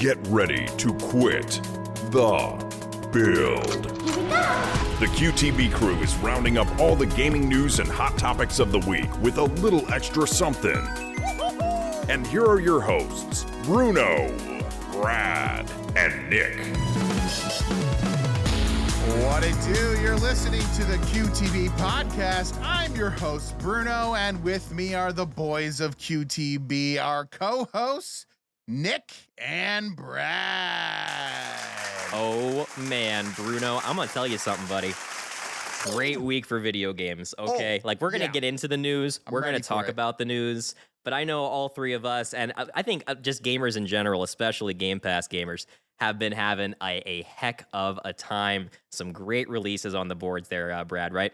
Get ready to quit the build. The QTB crew is rounding up all the gaming news and hot topics of the week with a little extra something. And here are your hosts, Bruno, Brad, and Nick. What it do? You're listening to the QTB podcast. I'm your host, Bruno, and with me are the boys of QTB, our co-hosts, Nick and Brad. Oh, man, Bruno, I'm going to tell you something, buddy. Great week for video games, okay? We're going to get into the news. We're going to talk about the news. But I know all three of us, and I think just gamers in general, especially Game Pass gamers, have been having a heck of a time. Some great releases on the boards there, Brad, right?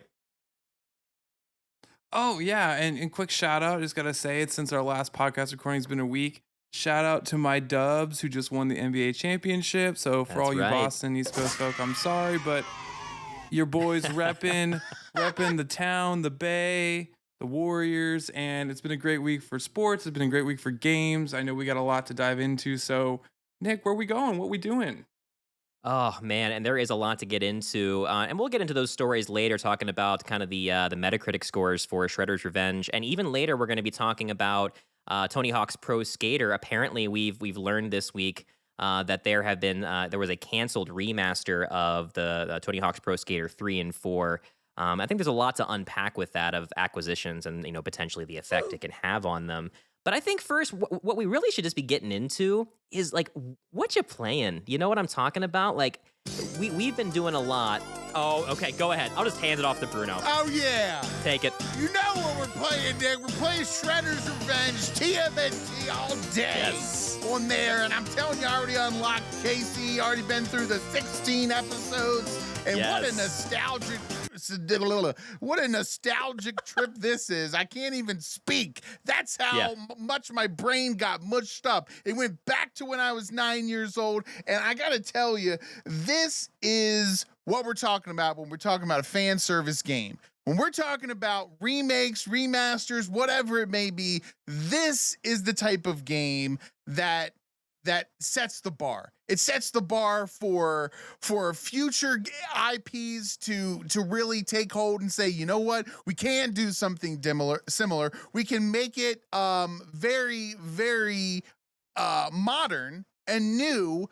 Oh, yeah, and quick shout-out, just got to say it, since our last podcast recording has been a week. Shout-out to my Dubs, who just won the NBA championship. So for all you Boston East Coast folk, I'm sorry, but your boys repping the town, the Bay, the Warriors, and it's been a great week for sports. It's been a great week for games. I know we got a lot to dive into. So, Nick, where we going? What we doing? Oh, man, and there is a lot to get into. And we'll get into those stories later, talking about kind of the Metacritic scores for Shredder's Revenge. And even later, we're going to be talking about Tony Hawk's Pro Skater. Apparently, we've learned this week that there was a canceled remaster of the Tony Hawk's Pro Skater 3 and 4. I think there's a lot to unpack with that of acquisitions and potentially the effect it can have on them. But I think first, what we really should just be getting into is what you playing. You know what I'm talking about? We've been doing a lot. Oh, okay, go ahead. I'll just hand it off to Bruno. Oh, yeah. Take it. You know what we're playing, Nick. We're playing Shredder's Revenge, TMNT all day on there. And I'm telling you, I already unlocked Casey, already been through the 16 episodes. And what a nostalgic trip this is. I can't even speak. That's how much my brain got mushed up. It went back to when I was 9 years old. And I got to tell you, this is what we're talking about when we're talking about a fan service game. When we're talking about remakes, remasters, whatever it may be, this is the type of game that sets the bar. It sets the bar for future IPs to really take hold and say, you know what, we can do something similar. We can make it very, very modern and new,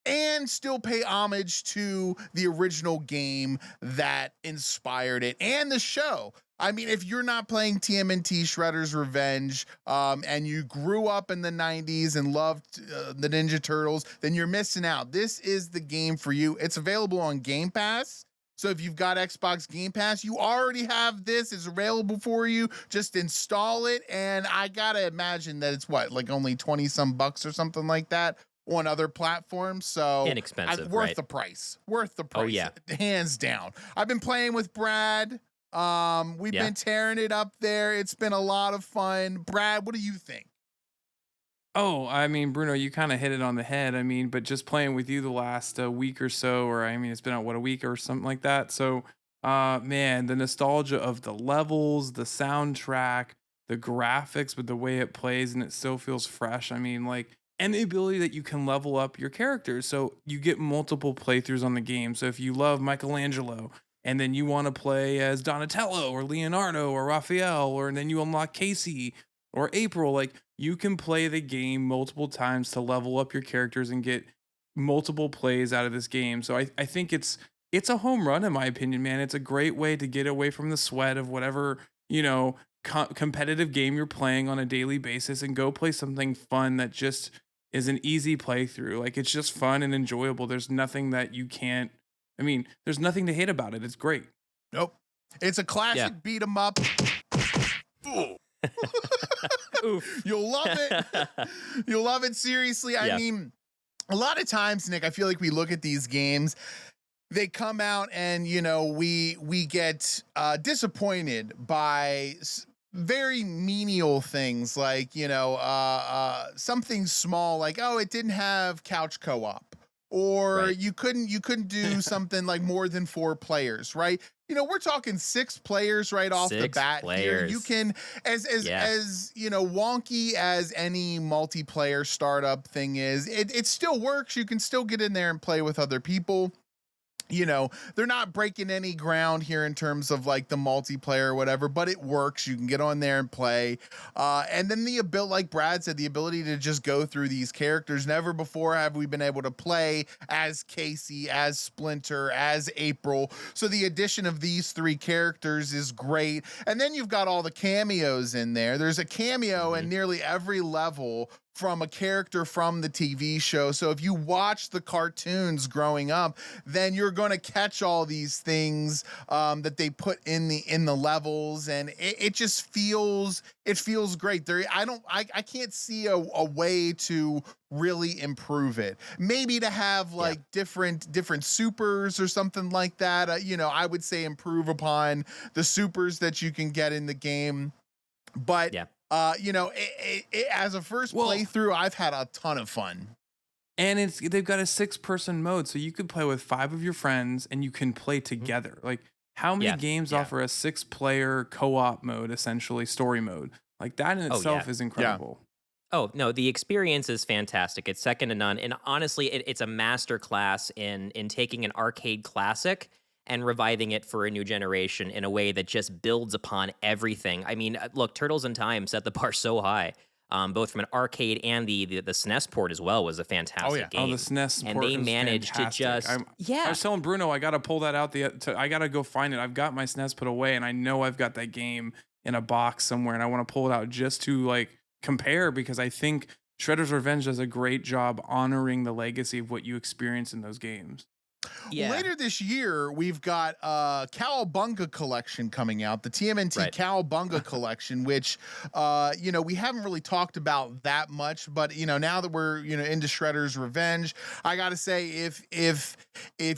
and still pay homage to the original game that inspired it and the show. I mean, if you're not playing TMNT Shredder's Revenge and you grew up in the 90s and loved the Ninja Turtles, then you're missing out. This is the game for you. It's available on Game Pass. So if you've got Xbox Game Pass, you already have this. It's available for you. Just install it. And I got to imagine that it's only 20 some bucks or something like that on other platforms. So inexpensive, worth the price. Worth the price. Oh, yeah. Hands down. I've been playing with Brad. We've been tearing it up there. It's been a lot of fun. Brad, what do you think? Oh, I mean, Bruno, you kind of hit it on the head. I mean, but just playing with you the last week or so, or I mean, it's been a week or something like that. So, man, the nostalgia of the levels, the soundtrack, the graphics, but the way it plays and it still feels fresh. I mean, and the ability that you can level up your characters. So you get multiple playthroughs on the game. So if you love Michelangelo and then you want to play as Donatello or Leonardo or Raphael, and then you unlock Casey or April, you can play the game multiple times to level up your characters and get multiple plays out of this game. So I think it's a home run in my opinion, man. It's a great way to get away from the sweat of whatever, competitive game you're playing on a daily basis and go play something fun that just is an easy playthrough. It's just fun and enjoyable. There's nothing that there's nothing to hate about it. It's great. Nope. It's a classic beat 'em up. You'll love it. You'll love it. Seriously. I mean, a lot of times, Nick, I feel like we look at these games, they come out and, we get disappointed by very menial things something small it didn't have couch co-op, or you couldn't do something more than 4 players, right? we're talking 6 players right off the 6 bat here. players. You can, as wonky as any multiplayer startup thing is, it still works. You can still get in there and play with other people. They're not breaking any ground here in terms of like the multiplayer or whatever, but it works. You can get on there and play. And then the ability, like Brad said, the ability to just go through these characters. Never before have we been able to play as Casey, as Splinter, as April. So the addition of these 3 characters is great. And then you've got all the cameos in there. There's a cameo in nearly every level from a character from the TV show. So if you watch the cartoons growing up, then you're going to catch all these things that they put in the levels, and it just feels great. I can't see a way to really improve it. Maybe to have like different supers or something like that. I would say improve upon the supers that you can get in the game. But as a first playthrough, I've had a ton of fun. And they've got a 6-person mode, so you could play with 5 of your friends and you can play together. Like, how many games offer a 6-player co-op mode, essentially story mode? Like, that in itself is incredible. Oh, no, the experience is fantastic. It's second to none. And honestly, it's a master class in taking an arcade classic and reviving it for a new generation in a way that just builds upon everything. I mean, look, Turtles in Time set the bar so high, both from an arcade and the SNES port as well was a fantastic game. Oh, the SNES port, and they managed fantastic. to just I was telling Bruno, I got to pull that out. I got to go find it. I've got my SNES put away, and I know I've got that game in a box somewhere, and I want to pull it out just to like compare, because I think Shredder's Revenge does a great job honoring the legacy of what you experience in those games. Yeah. Later this year, we've got Cowabunga collection coming out, the TMNT Cowabunga collection, which, we haven't really talked about that much, but, now that we're, into Shredder's Revenge, I got to say, if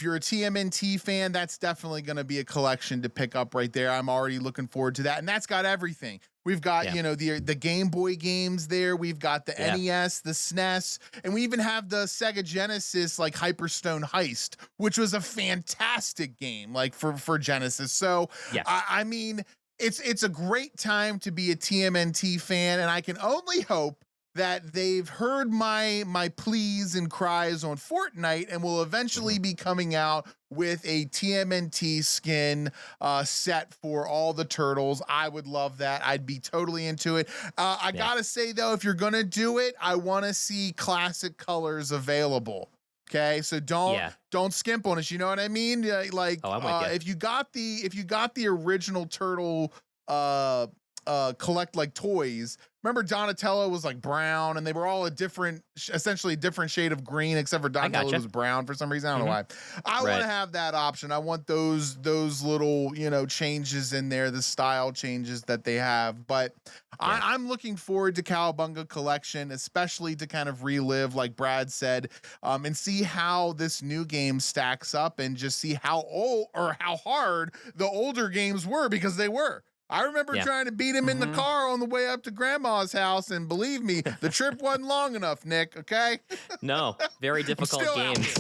you're a TMNT fan, that's definitely going to be a collection to pick up right there. I'm already looking forward to that. And that's got everything. We've got, the Game Boy games there. We've got the NES, the SNES, and we even have the Sega Genesis, like Hyperstone Heist, which was a fantastic game, like for Genesis. So, I mean, it's a great time to be a TMNT fan, and I can only hope that they've heard my pleas and cries on Fortnite and will eventually be coming out with a TMNT skin set for all the turtles. I would love that. I'd be totally into it. I gotta say though, if you're gonna do it, I want to see classic colors available. Okay, so don't skimp on us. You know what I mean? Like, if you got the original turtle collect like toys. Remember Donatello was like brown, and they were all essentially a different shade of green, except for Donatello was brown for some reason. I don't know why. I want to have that option. I want those little changes in there, the style changes that they have. But I'm looking forward to Cowabunga collection, especially to kind of relive, like Brad said, and see how this new game stacks up, and just see how old or how hard the older games were, because they were. I remember trying to beat him in the car on the way up to Grandma's house, and believe me, the trip wasn't long enough, Nick, okay? No, very difficult games.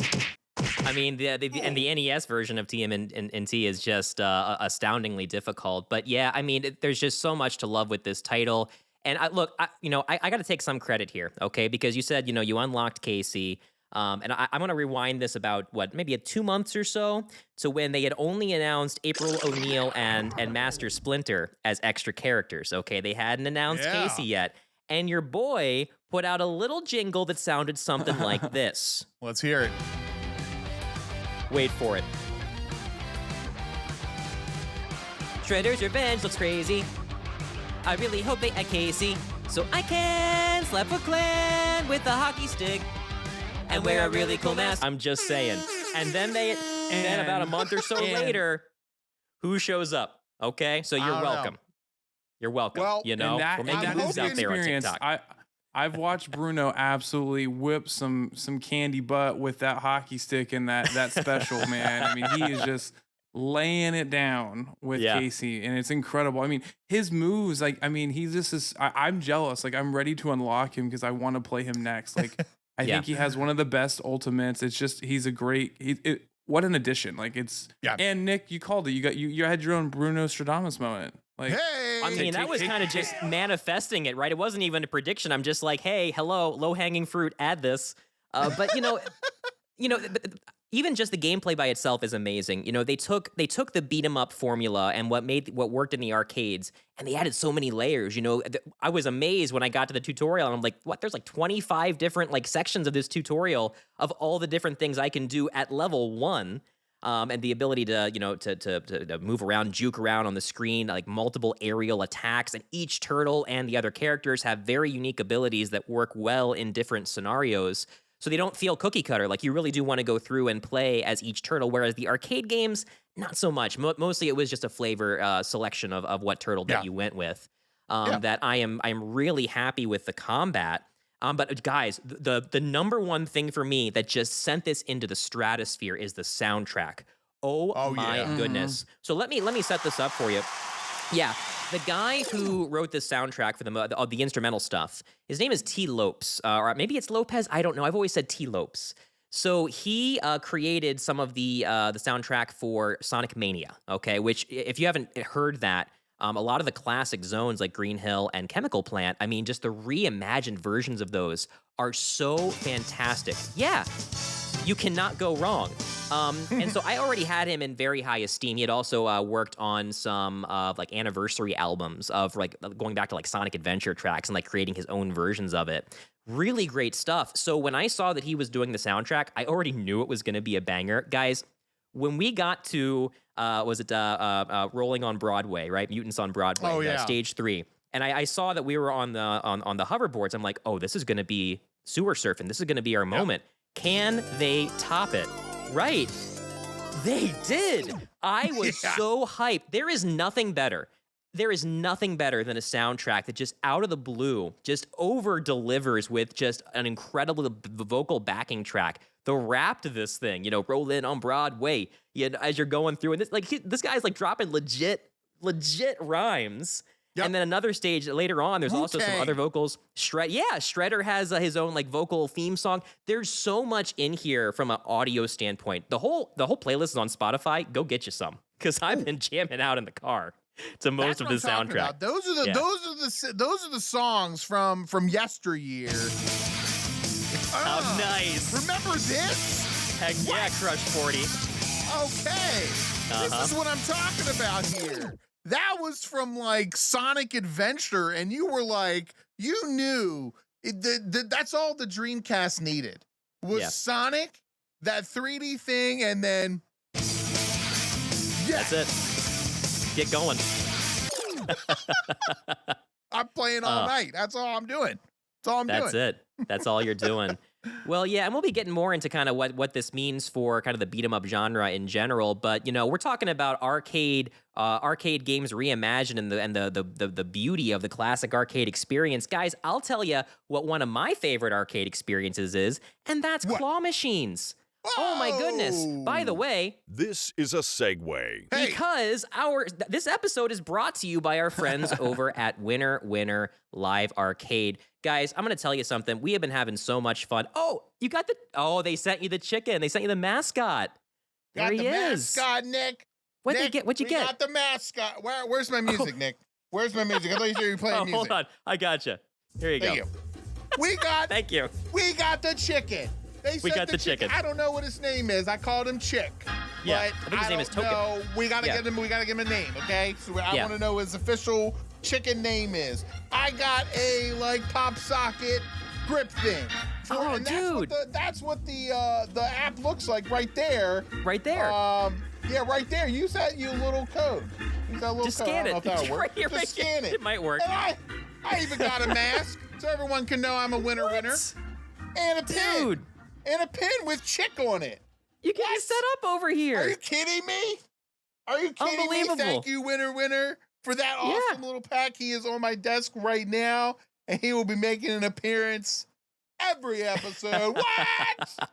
I mean, the NES version of TMNT is just astoundingly difficult. But yeah, I mean, there's just so much to love with this title. And I got to take some credit here, okay? Because you said, you unlocked Casey. And I'm going to rewind this about, maybe 2 months or so, to when they had only announced April O'Neil and Master Splinter as extra characters, okay? They hadn't announced Casey yet. And your boy put out a little jingle that sounded something like this. Let's hear it. Wait for it. Shredder's Revenge looks crazy. I really hope they add Casey, so I can slap a clan with a hockey stick and wear a really cool mask. I'm just saying. And then about a month or so later, who shows up? Okay, so you're welcome. You're welcome. Well, we're making moves out there on TikTok. I've watched Bruno absolutely whip some candy butt with that hockey stick and that special, man. I mean, he is just laying it down with Casey, and it's incredible. I mean, his moves, he just is. I'm jealous. Like, I'm ready to unlock him because I want to play him next. Like, I think he has one of the best ultimates. It's just he's a great. what an addition. Like it's and Nick, you called it. You had your own Bruno Stradamus moment. Like, hey, I mean, that was kind of just manifesting it, right? It wasn't even a prediction. I'm just like, hey, hello, low hanging fruit, add this. But even just the gameplay by itself is amazing. They took the beat 'em up formula and what worked in the arcades, and they added so many layers. I was amazed when I got to the tutorial, and I'm like, what? There's like 25 different like sections of this tutorial of all the different things I can do at level 1. And the ability to, to move around, juke around on the screen, like multiple aerial attacks, and each turtle and the other characters have very unique abilities that work well in different scenarios. So they don't feel cookie cutter. Like you really do want to go through and play as each turtle, whereas the arcade games, not so much. Mostly it was just a flavor selection of what turtle that you went with. That I'm really happy with the combat. But guys, the number one thing for me that just sent this into the stratosphere is the soundtrack. Oh my goodness. So let me set this up for you. Yeah, the guy who wrote this soundtrack for the instrumental stuff, his name is T. Lopes, or maybe it's Lopez. I don't know. I've always said T. Lopes. So he created some of the soundtrack for Sonic Mania. Okay, which if you haven't heard that. A lot of the classic zones like Green Hill and Chemical Plant, I mean, just the reimagined versions of those are so fantastic. Yeah, you cannot go wrong. And so I already had him in very high esteem. He had also worked on some like anniversary albums of like going back to like Sonic Adventure tracks and like creating his own versions of it. Really great stuff. So when I saw that he was doing the soundtrack, I already knew it was going to be a banger. Guys, when we got to Rolling on Broadway, right? Mutants on Broadway, stage 3. And I saw that we were on the hoverboards. I'm like, oh, this is going to be sewer surfing. This is going to be our moment. Can they top it? Right. They did. I was so hyped. There is nothing better. There is nothing better than a soundtrack that just out of the blue just over delivers with just an incredible vocal backing track. The rap to this thing, Rollin' on Broadway, as you're going through, and this guy's like dropping legit rhymes. Yep. And then another stage later on, there's also some other vocals. Shredder has his own like vocal theme song. There's so much in here from an audio standpoint. The whole playlist is on Spotify. Go get you some, because I've been jamming out in the car to most of the soundtrack. Those are the songs from yesteryear. How nice. Remember this? Heck yeah, Crush 40. Okay. This is what I'm talking about here. That was from like Sonic Adventure, and you were like, you knew that's all the Dreamcast needed was Sonic, that 3D thing, and then that's it. Get going. I'm playing all night. That's all I'm doing. That's it. That's all you're doing. Well, yeah, and we'll be getting more into kind of what this means for kind of the beat 'em up genre in general. But we're talking about arcade games reimagined and the beauty of the classic arcade experience, guys. I'll tell you what one of my favorite arcade experiences is, and that's claw machines. Oh my goodness! By the way, this is a segue because this episode is brought to you by our friends over at Winner Winner Live Arcade. Guys, I'm gonna tell you something. We have been having so much fun. Oh, they sent you the chicken. They sent you the mascot. There he is. Mascot, Nick. What'd you get? We got the mascot. Where's my music, Nick? Where's my music? I thought you said you were playing music. Hold on. I gotcha. Here you go. Thank you. We got the chicken. We got the chicken. I don't know what his name is. I called him Chick. Yeah, I think his name is Token. No, we gotta give him a name, okay? So I want to know what his official chicken name is. I got a pop socket grip thing. Oh, dude. That's what the app looks like right there. Right there. Yeah, right there. Use that little code. Use that little Just code. scan it. Right here, just scan it. It might work. And I even got a mask so everyone can know I'm a winner. And a pin. Dude. And a pin with Chick on it. You get it set up over here. Are you kidding me? Unbelievable. Thank you, Winner, for that awesome little pack. He is on my desk right now, and he will be making an appearance every episode. What?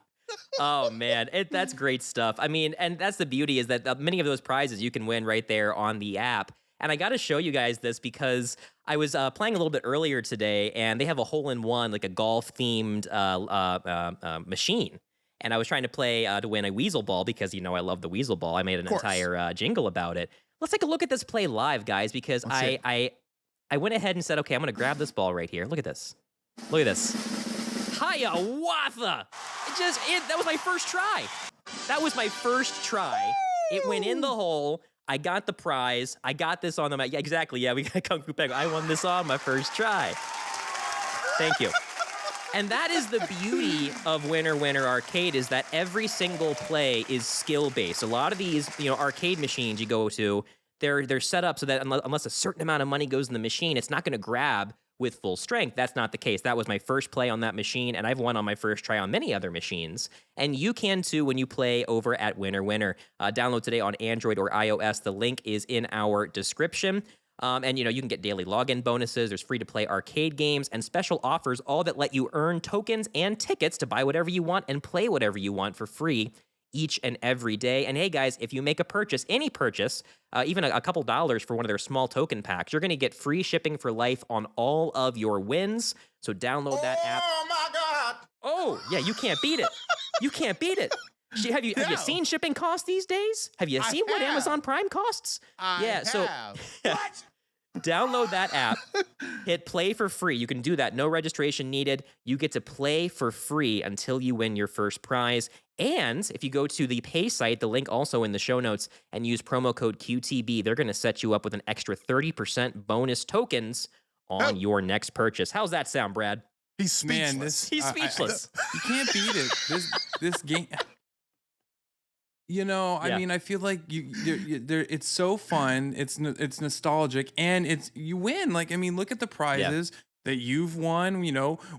Oh, man. That's great stuff. I mean, and that's the beauty is that many of those prizes you can win right there on the app. And I got to show you guys this because I was playing a little bit earlier today, and they have a hole-in-one, like a golf-themed machine. and I was trying to play to win a Weasel Ball because, I love the Weasel Ball. I made an entire jingle about it. Let's take a look at this play live, guys, because I went ahead and said, okay, I'm going to grab this ball right here. Look at this. Look at this. Hiawatha! That was my first try. That was my first try. It went in the hole. I got the prize. I got this on the mat. Yeah, exactly. Yeah, we got Kung Fu Penguin. I won this on my first try. Thank you. And that is the beauty of Winner Winner Arcade, is that every single play is skill-based. A lot of these, arcade machines you go to, they're set up so that unless a certain amount of money goes in the machine, it's not going to grab with full strength. That's not the case. That was my first play on that machine, and I've won on my first try on many other machines. And you can too when you play over at Winner Winner. Download today on Android or iOS. The link is in our description. And you can get daily login bonuses. There's free-to-play arcade games and special offers, all that let you earn tokens and tickets to buy whatever you want and play whatever you want for free each and every day. And hey, guys, if you make a purchase, any purchase, even a couple dollars for one of their small token packs, you're going to get free shipping for life on all of your wins. So download that app. Oh, my God. Oh, yeah, you can't beat it. You can't beat it. Have you seen shipping costs these days? Have you seen what Amazon Prime costs? So what? Download that app, hit play for free. You can do that. No registration needed. You get to play for free until you win your first prize. And if you go to the pay site, the link also in the show notes, and use promo code QTB, they're going to set you up with an extra 30% bonus tokens on your next purchase. How's that sound, Brad? He's speechless. He's speechless. You can't beat it. This game... I mean, I feel like it's so fun. It's nostalgic, and you win. Like, I mean, look at the prizes that you've won.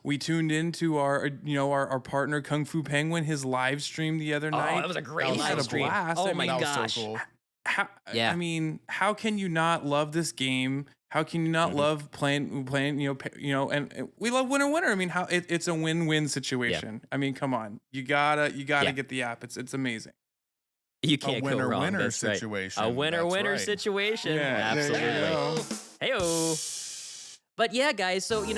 We tuned into our partner Kung Fu Penguin, his live stream the other night. Oh, that was a great live stream. Blast. My gosh. So cool. I mean, how can you not love this game? How can you not love playing? And we love Winner Winner. I mean, it's a win-win situation. I mean, come on, you gotta get the app. It's amazing. You can't go wrong. Winner situation. A winner situation. Yeah, absolutely. Heyo. But yeah, guys. So hey,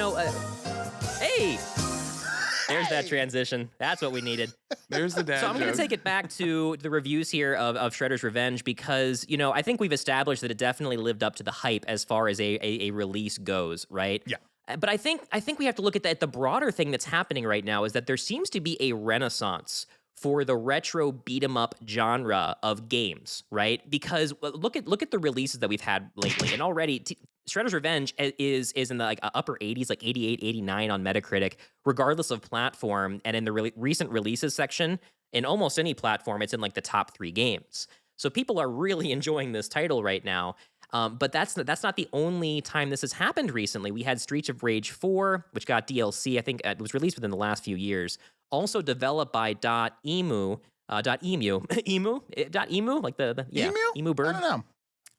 there's that transition. That's what we needed. There's the dad. So I'm going to take it back to the reviews here of Shredder's Revenge because I think we've established that it definitely lived up to the hype as far as a release goes, right? Yeah. But I think we have to look at the broader thing that's happening right now is that there seems to be a renaissance for the retro beat 'em up genre of games, right? Because look at the releases that we've had lately, and already Shredder's Revenge is in the upper 80s, like 88, 89 on Metacritic, regardless of platform. And in the recent releases section, in almost any platform, it's in the top 3 games. So people are really enjoying this title right now. But that's not the only time this has happened recently. We had Streets of Rage 4, which got DLC. I think it was released within the last few years. Also developed by .emu, like Emu? emu bird. I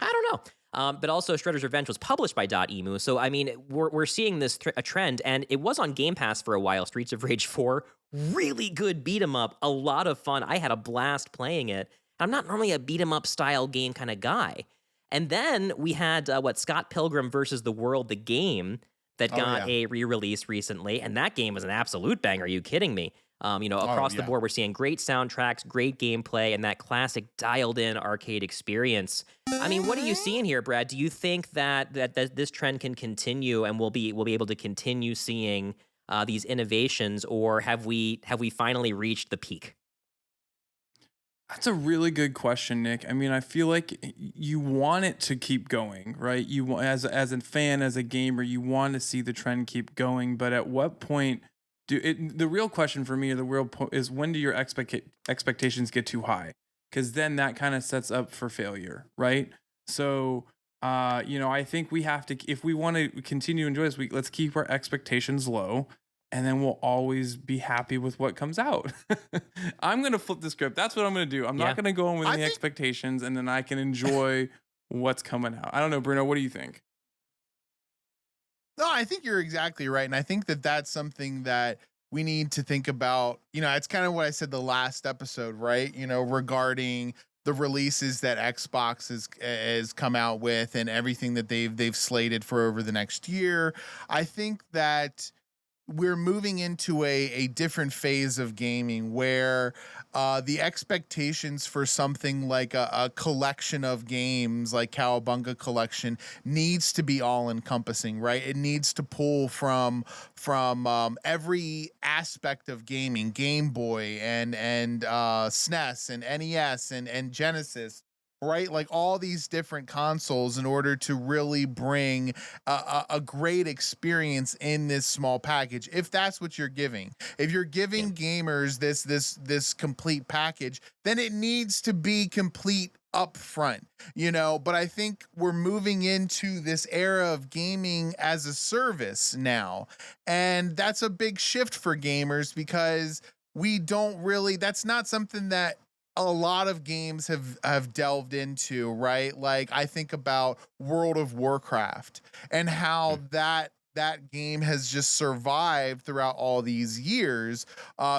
don't know. But also Shredder's Revenge was published by .emu. So I mean, we're seeing this a trend, and it was on Game Pass for a while. Streets of Rage 4, really good beat 'em up, a lot of fun. I had a blast playing it. I'm not normally a beat 'em up style game kind of guy. And then we had Scott Pilgrim versus the World, the game that got a re-release recently, and that game was an absolute banger. Are you kidding me? Across the board, we're seeing great soundtracks, great gameplay, and that classic dialed-in arcade experience. I mean, what are you seeing here, Brad? Do you think that this trend can continue, and we'll be able to continue seeing these innovations, or have we finally reached the peak? That's a really good question, Nick. I mean, I feel like you want it to keep going, right? You, as a fan, as a gamer, you want to see the trend keep going. But at what point the real question for me, is when do your expectations get too high? Because then that kind of sets up for failure, right? So, I think we have to, if we want to continue to enjoy this week, let's keep our expectations low. And then we'll always be happy with what comes out. I'm going to flip the script. That's what I'm going to do. I'm not going to go in with any expectations, and then I can enjoy what's coming out. I don't know, Bruno, what do you think? No, I think you're exactly right. And I think that's something that we need to think about. It's kind of what I said the last episode, right? Regarding the releases that Xbox has come out with and everything that they've slated for over the next year. I think that we're moving into a different phase of gaming where the expectations for something like a collection of games like Cowabunga collection needs to be all encompassing, right? It needs to pull from every aspect of gaming, Game Boy and SNES and NES and Genesis, right? Like all these different consoles in order to really bring a great experience in this small package. If that's what you're giving, if you're giving gamers this complete package, then it needs to be complete up front, but I think we're moving into this era of gaming as a service now, and that's a big shift for gamers because we don't really, that's not something that a lot of games have delved into, right? Like I think about World of Warcraft and how that game has just survived throughout all these years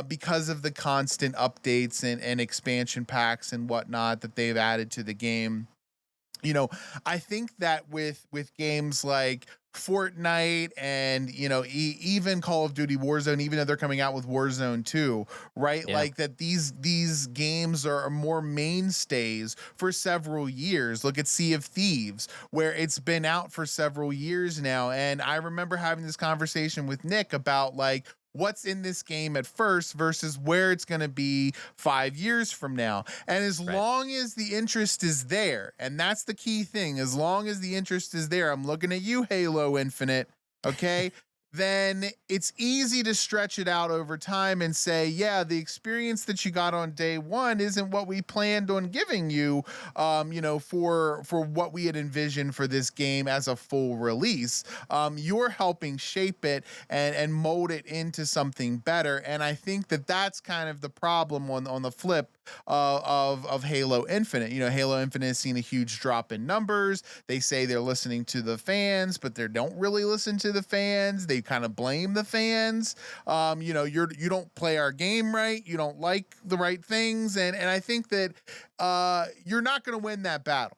because of the constant updates and expansion packs and whatnot that they've added to the game. I think that with games like Fortnite and even Call of Duty Warzone, even though they're coming out with Warzone 2, right? Yeah. Like that these games are more mainstays for several years. Look at Sea of Thieves, where it's been out for several years now, and I remember having this conversation with Nick about like what's in this game at first versus where it's going to be 5 years from now. And as long as the interest is there, and that's the key thing, as long as the interest is there, I'm looking at you, Halo Infinite, okay? Then it's easy to stretch it out over time and say, yeah, the experience that you got on day one isn't what we planned on giving you, for what we had envisioned for this game as a full release. You're helping shape it and mold it into something better. And I think that that's kind of the problem on the flip of Halo Infinite. Halo Infinite has seen a huge drop in numbers. They say they're listening to the fans, but they don't really listen to the fans. They kind of blame the fans. You don't play our game right. You don't like the right things. And I think that you're not going to win that battle.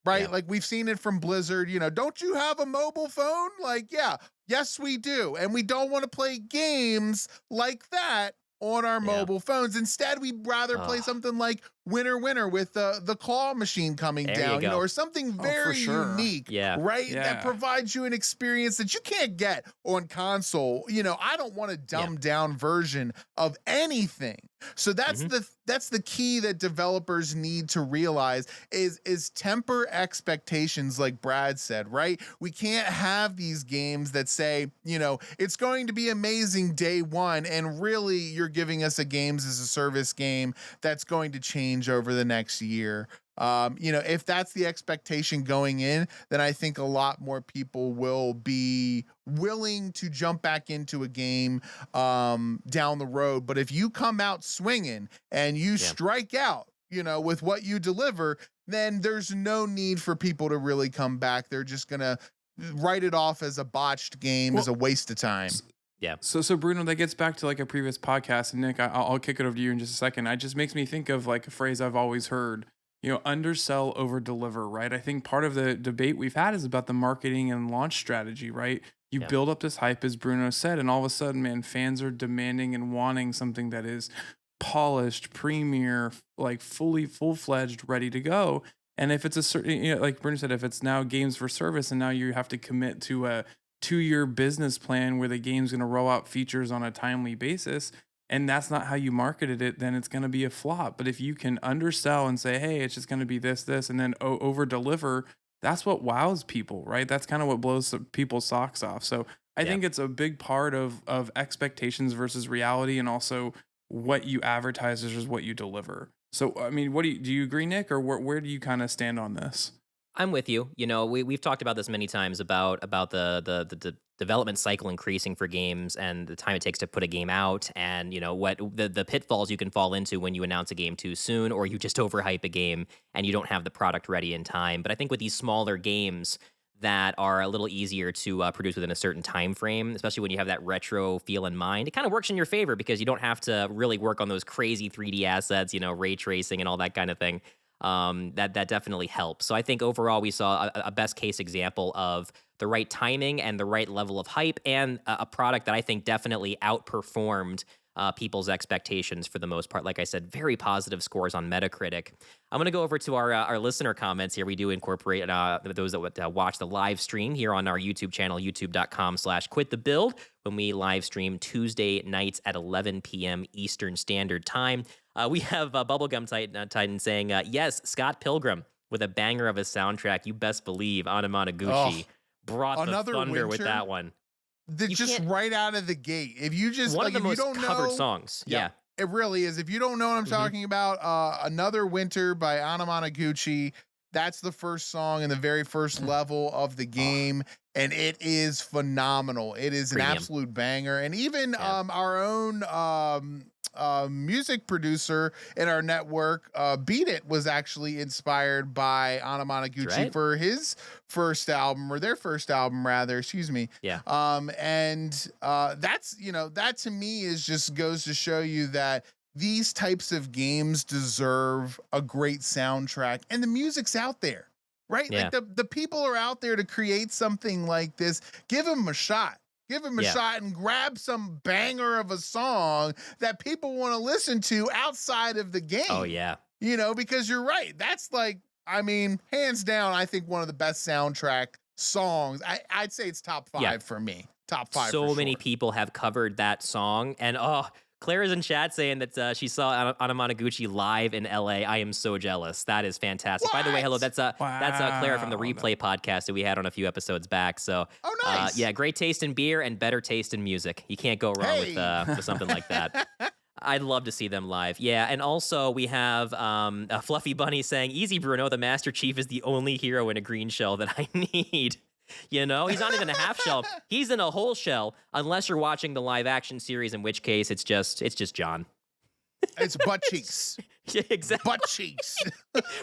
Right. Yeah. Like we've seen it from Blizzard, don't you have a mobile phone? Like, yeah, yes, we do. And we don't want to play games like that on our mobile phones. Instead, we'd rather play something like Winner Winner with the claw machine coming down, or something very unique, right? Yeah. That provides you an experience that you can't get on console. I don't want a dumbed down version of anything. So that's the key that developers need to realize is temper expectations, like Brad said, right? We can't have these games that say, it's going to be amazing day one, and really you're giving us a games as a service game that's going to change over the next year. If that's the expectation going in, then I think a lot more people will be willing to jump back into a game down the road. But if you come out swinging and you strike out, with what you deliver, then there's no need for people to really come back. They're just going to write it off as a botched game, as a waste of time. Yeah. So Bruno, that gets back to like a previous podcast, and Nick, I'll kick it over to you in just a second. It just makes me think of like a phrase I've always heard, undersell, over deliver, right? I think part of the debate we've had is about the marketing and launch strategy, right? You build up this hype, as Bruno said, and all of a sudden, man, fans are demanding and wanting something that is polished, premier, like full-fledged, ready to go. And if it's a certain, like Bruno said, if it's now games for service, and now you have to commit to a 2-year business plan where the game's going to roll out features on a timely basis, and that's not how you marketed it, then it's going to be a flop. But if you can undersell and say, hey, it's just going to be this, and then over deliver, that's what wows people, right? That's kind of what blows people's socks off. So I think it's a big part of expectations versus reality, and also what you advertise versus what you deliver. So, I mean, do you agree, Nick, or where do you kind of stand on this? I'm with you. We've talked about this many times about the development cycle increasing for games and the time it takes to put a game out, and what the pitfalls you can fall into when you announce a game too soon, or you just overhype a game and you don't have the product ready in time. But I think with these smaller games that are a little easier to produce within a certain time frame, especially when you have that retro feel in mind, it kind of works in your favor because you don't have to really work on those crazy 3D assets, ray tracing and all that kind of thing. that definitely helps. So I think overall we saw a best case example of the right timing and the right level of hype, and a product that I think definitely outperformed people's expectations for the most part. Like I said, very positive scores on Metacritic. I'm going to go over to our listener comments here. We do incorporate those that would watch the live stream here on our YouTube channel, youtube.com/quitthebuild, when we live stream Tuesday nights at 11 p.m. Eastern Standard Time. We have Bubblegum Titan saying, yes, Scott Pilgrim with a banger of a soundtrack. You best believe Anamanaguchi brought the thunder with that one. Just right out of the gate. If you just one like, of the if you most don't covered know, songs. Yeah. It really is. If you don't know what I'm talking about, Another Winter by Anamanaguchi. That's the first song in the very first level of the game, and it is phenomenal. It is an absolute banger. And even our own music producer in our network, Beat It, was actually inspired by Anamanaguchi for his first album, or their first album rather, excuse me. Yeah. That's, that to me is just goes to show you that these types of games deserve a great soundtrack, and the music's out there, right? Yeah. Like the people are out there to create something like this. Give them a shot. Give them a shot and grab some banger of a song that people want to listen to outside of the game. Oh, yeah. Because you're right. That's like, I mean, hands down, I think one of the best soundtrack songs. I'd say it's top 5 for me. Top 5. So many people have covered that song, and Claire's in chat saying that she saw Anamanaguchi live in LA. I am so jealous. That is fantastic. By the way, hello, that's Claire from the Replay podcast that we had on a few episodes back. So, nice. Yeah, great taste in beer and better taste in music. You can't go wrong with something like that. I'd love to see them live. Yeah, and also we have a Fluffy Bunny saying, "Easy, Bruno. The Master Chief is the only hero in a green shell that I need." He's not even a half shell. He's in a whole shell, unless you're watching the live action series, in which case it's just John. It's butt cheeks. Yeah, exactly. Butt cheeks.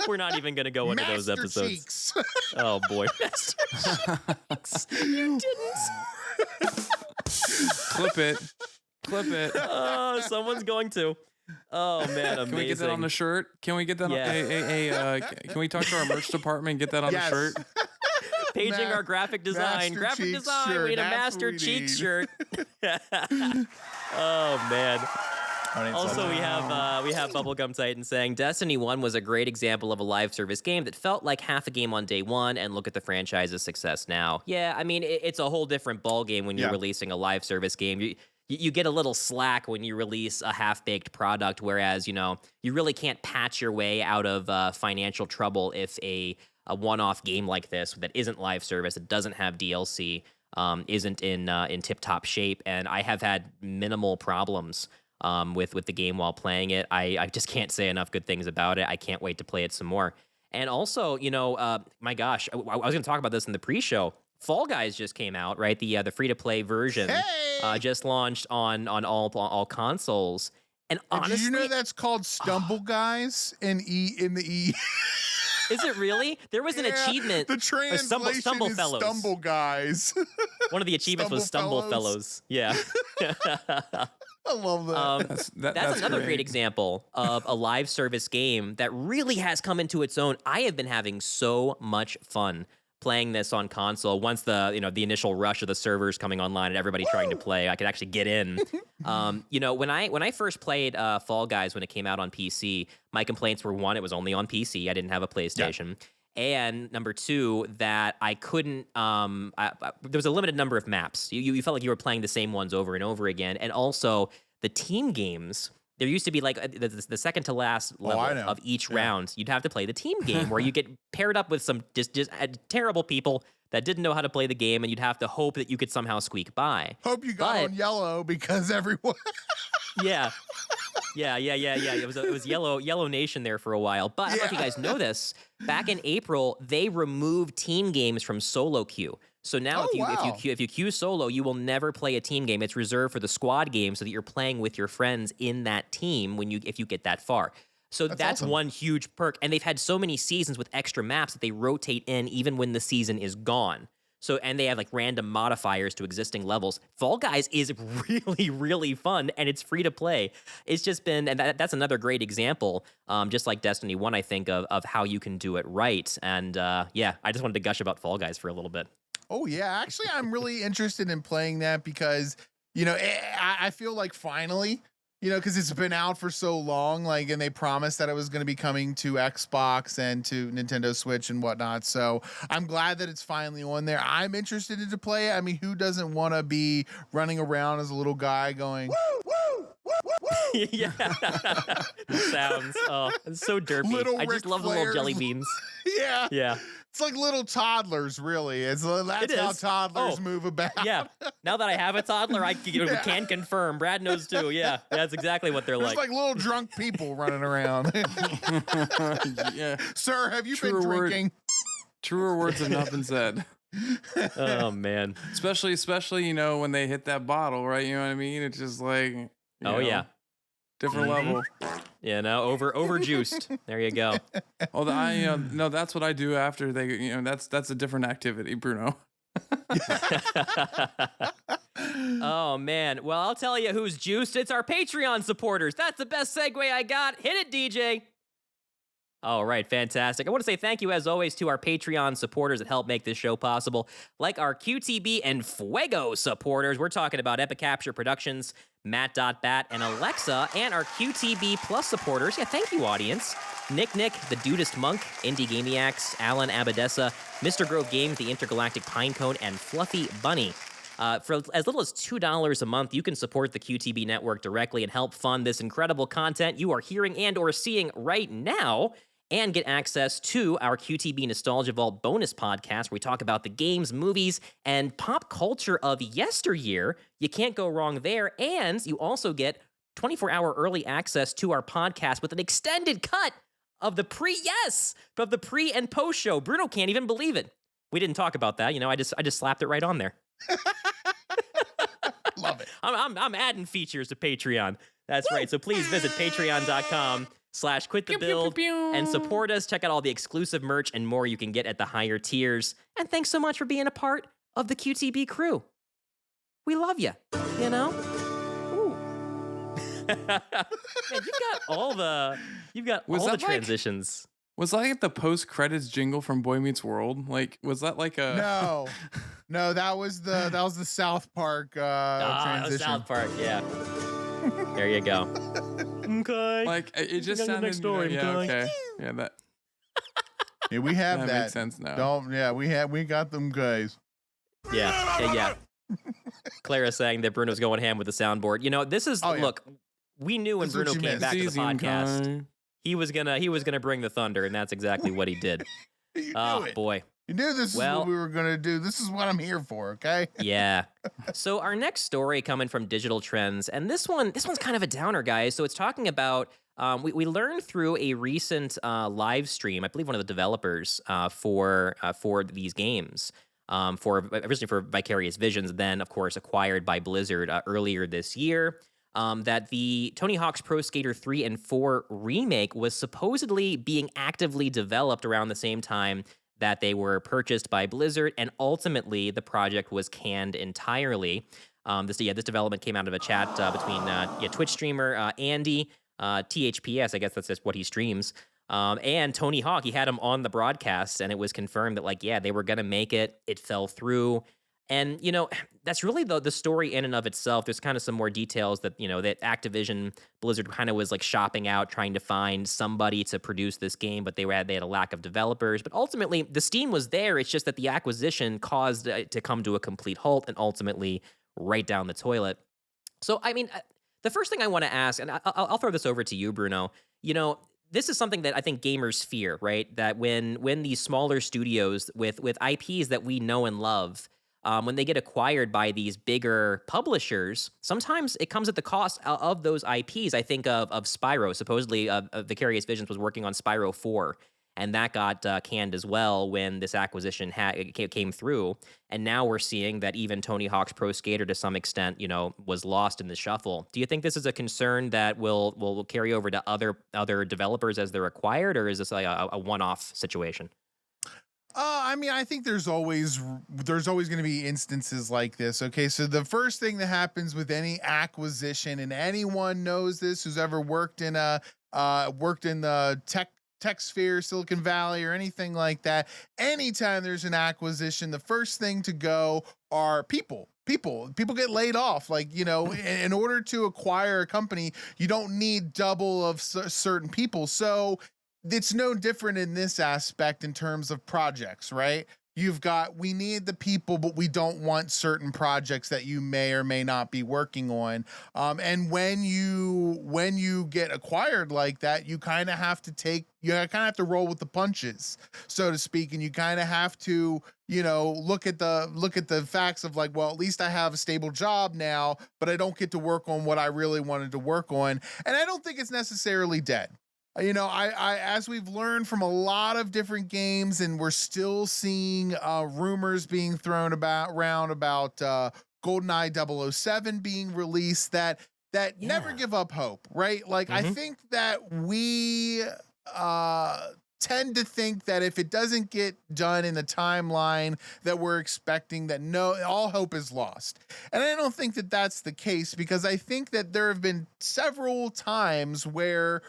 We're not even going to go into those episodes. Cheeks. Oh boy. Master Cheeks. You didn't. Clip it. Oh, someone's going to. Oh man, amazing. Can we get that on the shirt? Can we get that can we talk to our merch department and get that on the shirt? Paging our graphic design. Graphic design. Shirt. We need a Master Cheeks shirt. Oh man. Also, we have Bubblegum Titan saying Destiny 1 was a great example of a live service game that felt like half a game on day one, and look at the franchise's success now. Yeah, I mean, it's a whole different ballgame when you're releasing a live service game. You get a little slack when you release a half-baked product, whereas, you really can't patch your way out of financial trouble if a one-off game like this that isn't live service, that doesn't have DLC, isn't in tip-top shape. And I have had minimal problems with the game while playing it. I just can't say enough good things about it. I can't wait to play it some more. And also, my gosh, I was going to talk about this in the pre-show. Fall Guys just came out, right? The free-to-play version just launched on all consoles. And honestly, did you know that's called Stumble Guys in the E? Is it really? There was an achievement. The translation Stumble is Fellows. Stumble Guys. One of the achievements was Stumble Fellows. Yeah. I love that. That's another great example of a live service game that really has come into its own. I have been having so much fun playing this on console. Once the initial rush of the servers coming online and everybody trying to play, I could actually get in. When I first played Fall Guys when it came out on PC, my complaints were, one, it was only on PC. I didn't have a PlayStation. Yeah. And number two, that I couldn't, there was a limited number of maps. You felt like you were playing the same ones over and over again. And also the team games, there used to be like the second to last level of each round. You'd have to play the team game where you get paired up with some just terrible people that didn't know how to play the game, and you'd have to hope that you could somehow squeak by. Hope you got on yellow because everyone. Yeah. It was Yellow Nation there for a while. But I don't know if you guys know this. Back in April, they removed team games from solo queue. So now if you queue solo, you will never play a team game. It's reserved for the squad game so that you're playing with your friends in that team if you get that far. So that's awesome. One huge perk. And they've had so many seasons with extra maps that they rotate in even when the season is gone. So, and they have like random modifiers to existing levels. Fall Guys is really, really fun, and it's free to play. It's just been, and that's another great example, just like Destiny 1, I think, of how you can do it right. And yeah, I just wanted to gush about Fall Guys for a little bit. Oh yeah, actually, I'm really interested in playing that because, I feel like finally, because it's been out for so long, like, and they promised that it was going to be coming to Xbox and to Nintendo Switch and whatnot. So I'm glad that it's finally on there. I'm interested to play it. I mean, who doesn't want to be running around as a little guy going, woo, woo, woo, woo, woo. Yeah. The sounds. Oh, it's so derpy. Little I just Ric love the little Flair's- jelly beans. Yeah. Yeah. It's like little toddlers, really. That's how toddlers move about. Yeah. Now that I have a toddler, I can confirm. Brad knows too. Yeah. That's exactly what they're There's like. like little drunk people running around. Yeah. Sir, have you been Truer drinking? Truer words have not been said. Oh man. Especially when they hit that bottle, right? You know what I mean? It's just like, Yeah. different level. Yeah. No, over juiced. There you go. Oh, no, that's what I do after they, that's a different activity, Bruno. Oh man. Well, I'll tell you who's juiced. It's our Patreon supporters. That's the best segue I got. Hit it, DJ. All right, fantastic. I want to say thank you, as always, to our Patreon supporters that help make this show possible, like our QTB and Fuego supporters. We're talking about Epic Capture Productions, Matt.Bat, and Alexa, and our QTB Plus supporters. Yeah, thank you, audience. Nick, The Dudist Monk, Indie Gamiacs, Alan Abadessa, Mr. Grove Games, The Intergalactic Pinecone, and Fluffy Bunny. For as little as $2 a month, you can support the QTB network directly and help fund this incredible content you are hearing and or seeing right now, and get access to our QTB Nostalgia Vault bonus podcast, where we talk about the games, movies, and pop culture of yesteryear. You can't go wrong there. And you also get 24-hour early access to our podcast with an extended cut of the pre and post show. Bruno can't even believe it. We didn't talk about that. I just slapped it right on there. Love it. I'm adding features to Patreon. That's right. So please visit patreon.com/quitthebuild and support us. Check out all the exclusive merch and more you can get at the higher tiers. And thanks so much for being a part of the QTB crew. We love you. Ooh. Man, you've got all the transitions. Was that like the post-credits jingle from Boy Meets World? Like, was that like a... No, that was the South Park transition. South Park, yeah. There you go. Okay. Like, it just sounded... next door, okay. Yeah, that... Yeah, we have that. That makes sense now. We got them guys. Yeah. Clara saying that Bruno's going ham with the soundboard. This is... Look, we knew when Bruno came back to the podcast... He was gonna bring the thunder, and that's exactly what he did. You knew it. Boy. You knew this is what we were gonna do. This is what I'm here for, okay? Yeah. So our next story coming from Digital Trends, and this one's kind of a downer, guys. So it's talking about we learned through a recent live stream, I believe one of the developers for these games, originally for Vicarious Visions, then of course acquired by Blizzard earlier this year. That the Tony Hawk's Pro Skater 3 and 4 remake was supposedly being actively developed around the same time that they were purchased by Blizzard, and ultimately the project was canned entirely. This development came out of a chat between Twitch streamer Andy, THPS, I guess that's just what he streams, and Tony Hawk. He had him on the broadcast, and it was confirmed that they were gonna make it. It fell through. And, that's really the story in and of itself. There's kind of some more details that, that Activision Blizzard kind of was like shopping out, trying to find somebody to produce this game, but they had a lack of developers. But ultimately, the steam was there. It's just that the acquisition caused it to come to a complete halt and ultimately right down the toilet. So, I mean, the first thing I want to ask, and I'll throw this over to you, Bruno, this is something that I think gamers fear, right? That when these smaller studios with IPs that we know and love, when they get acquired by these bigger publishers, sometimes it comes at the cost of those IPs. I think of Spyro. Supposedly, Vicarious Visions was working on Spyro 4, and that got canned as well when this acquisition came through. And now we're seeing that even Tony Hawk's Pro Skater, to some extent, was lost in the shuffle. Do you think this is a concern that will carry over to other developers as they're acquired, or is this like a one-off situation? I mean, I think there's always going to be instances like this. Okay, so the first thing that happens with any acquisition, and anyone knows this who's ever worked in the tech sphere, Silicon Valley, or anything like that. Anytime there's an acquisition, the first thing to go are people. People get laid off. Like, in order to acquire a company, you don't need double of certain people. So it's no different in this aspect in terms of projects, right? We need the people, but we don't want certain projects that you may or may not be working on. And when you get acquired like that, you kind of have to roll with the punches, so to speak. And you kind of have to, look at the facts of like, well, at least I have a stable job now, but I don't get to work on what I really wanted to work on. And I don't think it's necessarily dead. I as we've learned from a lot of different games, and we're still seeing rumors being thrown around about GoldenEye 007 being released, that never give up hope, right? Like, I think that we tend to think that if it doesn't get done in the timeline that we're expecting, that all hope is lost. And I don't think that that's the case, because I think that there have been several times where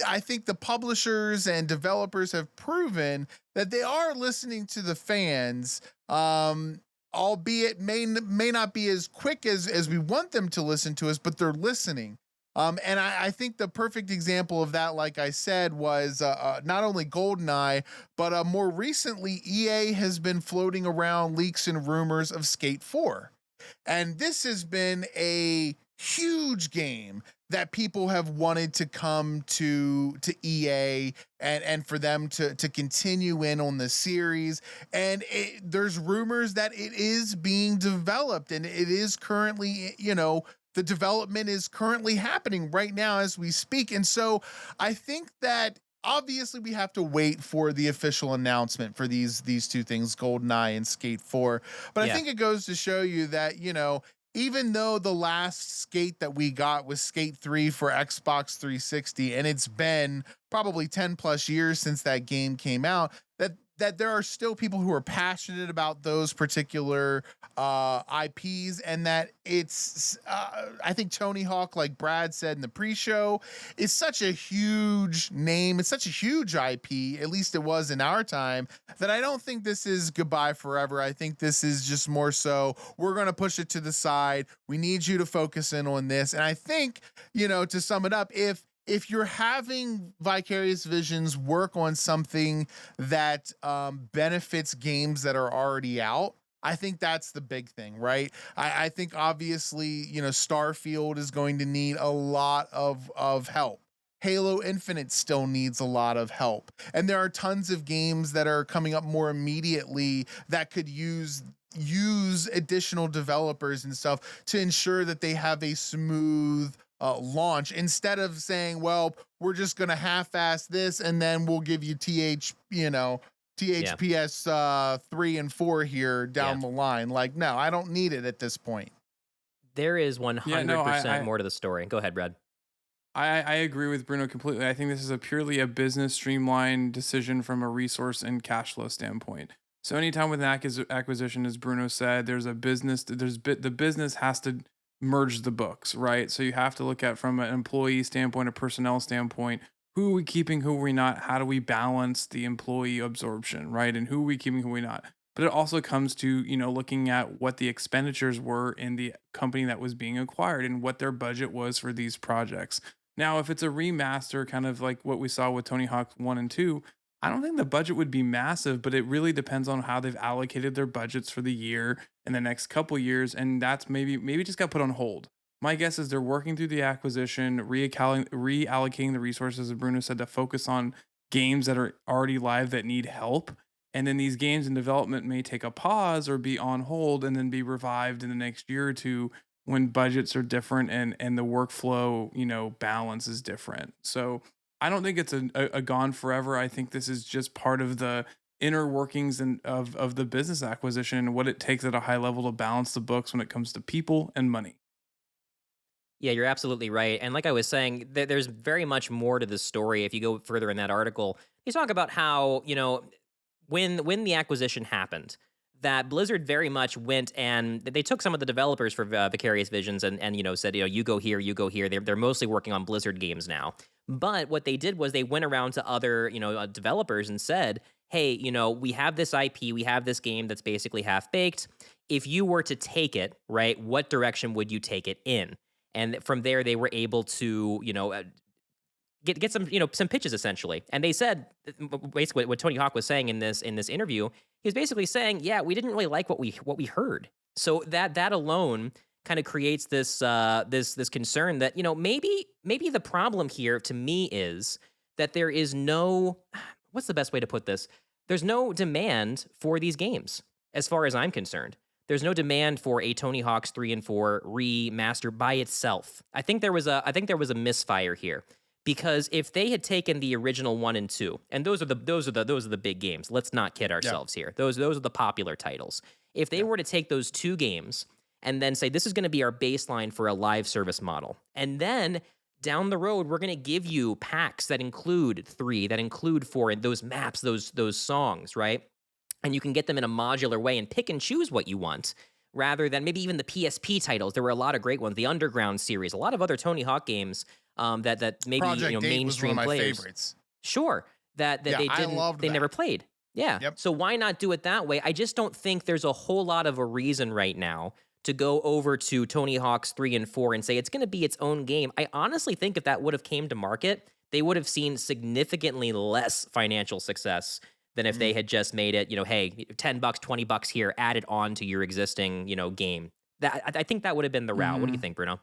I think the publishers and developers have proven that they are listening to the fans, albeit may not be as quick as we want them to listen to us, but they're listening. And I think the perfect example of that, like I said, was not only GoldenEye, but more recently, EA has been floating around leaks and rumors of Skate 4. And this has been a huge game that people have wanted to come to EA, and for them to continue in on the series. And there's rumors that it is being developed, and it is currently, the development is currently happening right now as we speak. And so I think that obviously we have to wait for the official announcement for these two things, GoldenEye and Skate 4. But I think it goes to show you that, even though the last Skate that we got was Skate 3 for Xbox 360, and it's been probably 10 plus years since that game came out, that there are still people who are passionate about those particular IPs, and that it's, I think Tony Hawk, like Brad said in the pre-show, is such a huge name. It's such a huge IP, at least it was in our time, that I don't think this is goodbye forever. I think this is just more so, we're going to push it to the side. We need you to focus in on this. And I think, to sum it up, if you're having Vicarious Visions work on something that benefits games that are already out, I think that's the big thing, right? I think obviously, Starfield is going to need a lot of help. Halo Infinite still needs a lot of help. And there are tons of games that are coming up more immediately that could use additional developers and stuff to ensure that they have a smooth launch, instead of saying, well, we're just going to half-ass this and then we'll give you THPS 3 and 4 here down the line. Like, no, I don't need it at this point. There is 100% more to the story. Go ahead, Brad. I agree with Bruno completely. I think this is purely a business streamline decision from a resource and cash flow standpoint. So anytime with an acquisition, as Bruno said, the business has to merge the books, right? So you have to look at, from an employee standpoint, a personnel standpoint, who are we keeping, who are we not? How do we balance the employee absorption, right? And who are we keeping, who are we not? But it also comes to, looking at what the expenditures were in the company that was being acquired and what their budget was for these projects. Now, if it's a remaster, kind of like what we saw with Tony Hawk 1 and 2, I don't think the budget would be massive, but it really depends on how they've allocated their budgets for the year and the next couple years, and that's maybe just got put on hold. My guess is they're working through the acquisition, reallocating the resources, as Bruno said, to focus on games that are already live that need help. And then these games in development may take a pause or be on hold and then be revived in the next year or two when budgets are different and the workflow, balance is different. So I don't think it's a gone forever. I think this is just part of the inner workings of the business acquisition and what it takes at a high level to balance the books when it comes to people and money. Yeah, you're absolutely right. And like I was saying, there's very much more to the story. If you go further in that article, you talk about how, when the acquisition happened, that Blizzard very much went and they took some of the developers for Vicarious Visions and said, you go here, you go here. They're mostly working on Blizzard games now. But what they did was they went around to other developers and said, hey, we have this IP, we have this game that's basically half baked. If you were to take it, right, what direction would you take it in? And from there, they were able to get some some pitches essentially. And they said basically what Tony Hawk was saying in this interview. He was basically saying, yeah, we didn't really like what we heard. So that alone kind of creates this this concern that maybe the problem here to me is that there is no, what's the best way to put this? There's no demand for these games as far as I'm concerned. There's no demand for a Tony Hawk's 3 and 4 remaster by itself. I think there was a misfire here. Because if they had taken the original 1 and 2, and those are the big games. Let's not kid ourselves here. Those are the popular titles. If they were to take those 2 games and then say this is going to be our baseline for a live service model, and then down the road we're going to give you packs that include 3, that include 4, and those maps, those songs, right? And you can get them in a modular way and pick and choose what you want. Rather than maybe even the PSP titles. There were a lot of great ones. The Underground series, a lot of other Tony Hawk games that maybe Project 8 mainstream was one of my players. Favorites. Sure, that they never played. Yeah. Yep. So why not do it that way? I just don't think there's a whole lot of a reason right now to go over to Tony Hawk's 3 and 4 and say it's going to be its own game. I honestly think if that would have came to market, they would have seen significantly less financial success than if they had just made it, hey, $10, $20 here, added on to your existing, game. That I think that would have been the route. What do you think, Bruno?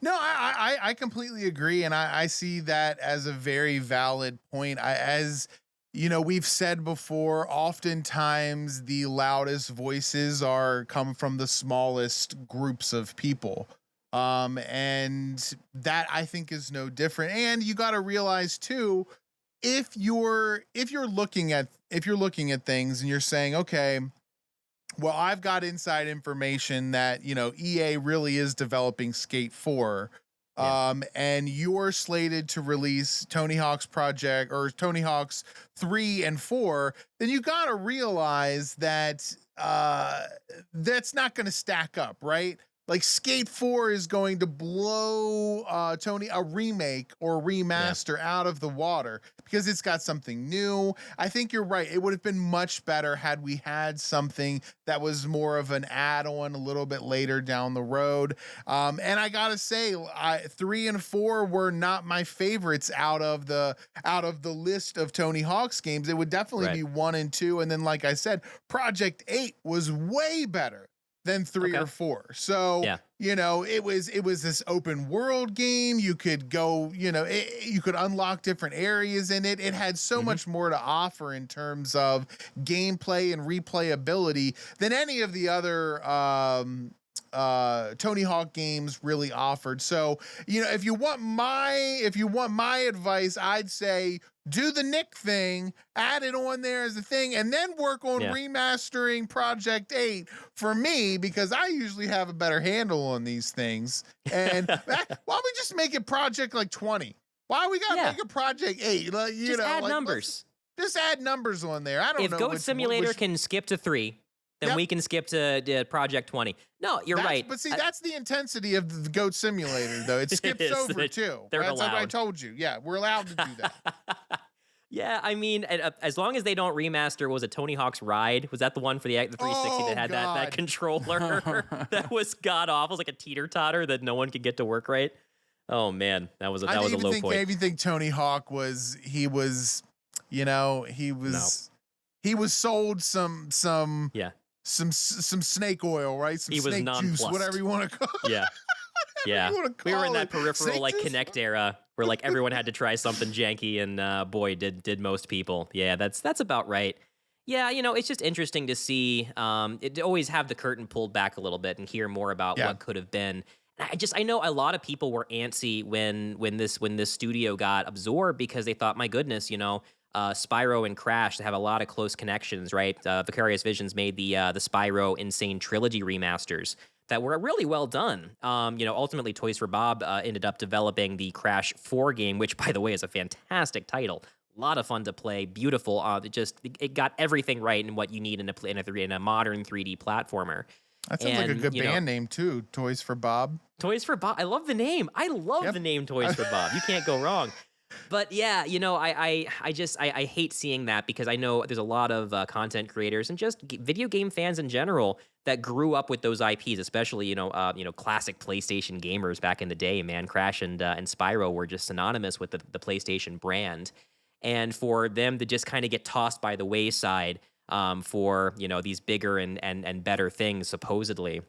No, I completely agree, and I see that as a very valid point. As we've said before, oftentimes the loudest voices come from the smallest groups of people. And that I think is no different. And you got to realize too, if you're looking at things and you're saying, okay, well, I've got inside information that EA really is developing Skate 4, and you're slated to release Tony Hawk's project or Tony Hawk's 3 and 4, then you got to realize that that's not going to stack up, right? Like Skate 4 is going to blow a remake or remaster out of the water because it's got something new. I think you're right. It would have been much better had we had something that was more of an add-on a little bit later down the road. And I gotta say, 3 and 4 were not my favorites out of the list of Tony Hawk's games. It would definitely be 1 and 2, and then like I said, Project 8 was way better than 3 or 4. So, it was this open world game. You could go, you could unlock different areas in it. It had so much more to offer in terms of gameplay and replayability than any of the other Tony Hawk games really offered. So, if you want my advice, I'd say do the Nick thing, add it on there as a thing, and then work on remastering Project 8 for me, because I usually have a better handle on these things. And why don't we just make it Project 20? Why we gotta make a Project 8? Just add numbers. Just add numbers on there. I don't know. If Goat Simulator can skip to 3, then we can skip to Project 20. No, you're right. But see, that's the intensity of the Goat Simulator, though. It skips over too. That's what I told you. Yeah, we're allowed to do that. Yeah, I mean, as long as they don't remaster, was it Tony Hawk's Ride? Was that the one for the 360 that had that controller that was god awful? It was like a teeter-totter that no one could get to work right. Oh man, that was a low point. I even think Tony Hawk was sold some snake oil, right? Some snake juice, whatever you want to call it. Yeah. Yeah. We were in that peripheral Kinect era where everyone had to try something janky, and boy, did most people. Yeah, that's about right. Yeah, it's just interesting to see it always have the curtain pulled back a little bit and hear more about what could have been. I know a lot of people were antsy when this studio got absorbed because they thought, my goodness, Spyro and Crash have a lot of close connections, right? Vicarious Visions made the Spyro Insane Trilogy remasters that were really well done. Ultimately, Toys for Bob ended up developing the Crash 4 game, which, by the way, is a fantastic title. A lot of fun to play, beautiful. It got everything right in what you need in a modern 3D platformer. That sounds like a good you know, band name too. Toys for Bob. Toys for Bob. I love the name. I love the name Toys for Bob. You can't go wrong. But yeah, you know, I hate seeing that because I know there's a lot of content creators and just video game fans in general that grew up with those IPs, especially classic PlayStation gamers back in the day. Man, Crash and Spyro were just synonymous with the PlayStation brand, and for them to just kind of get tossed by the wayside for these bigger and better things supposedly.